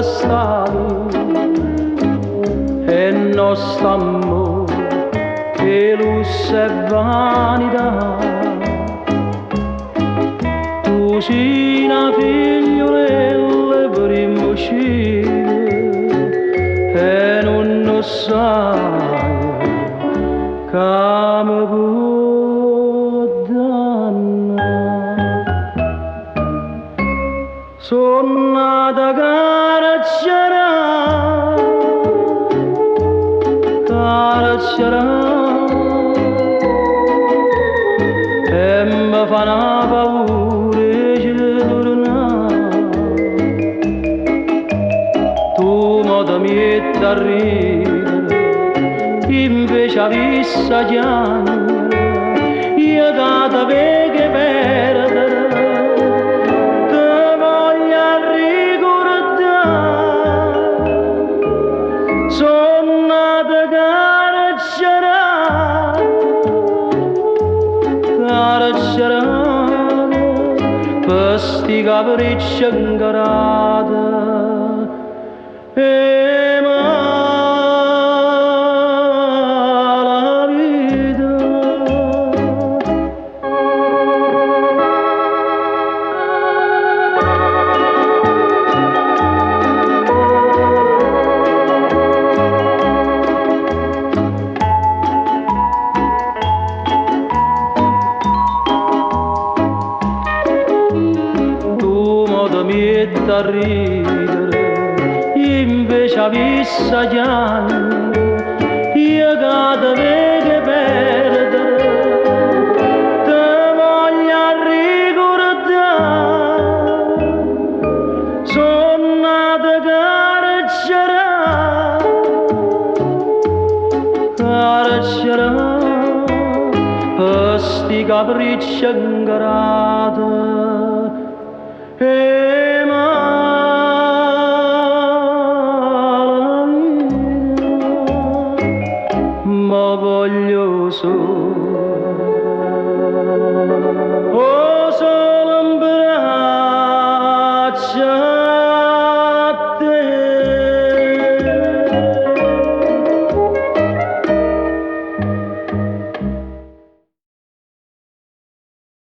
stavi e nostro amore che lusso e vanità. Tu sei una figliolella prima uscire e non sai che mi può dannare. Sono nata caracciara e mi fa una paura di tornare. Tu mi metti a ridere invece a vista piangere, io che ti vedo perdere sono nata caracciara per sti capricci incarati e mala vita. Metti a ridere invece a vista piangere, io che ti vedo perdere ti voglio ricordare. Sono nata caracciara per sti capricci incarati.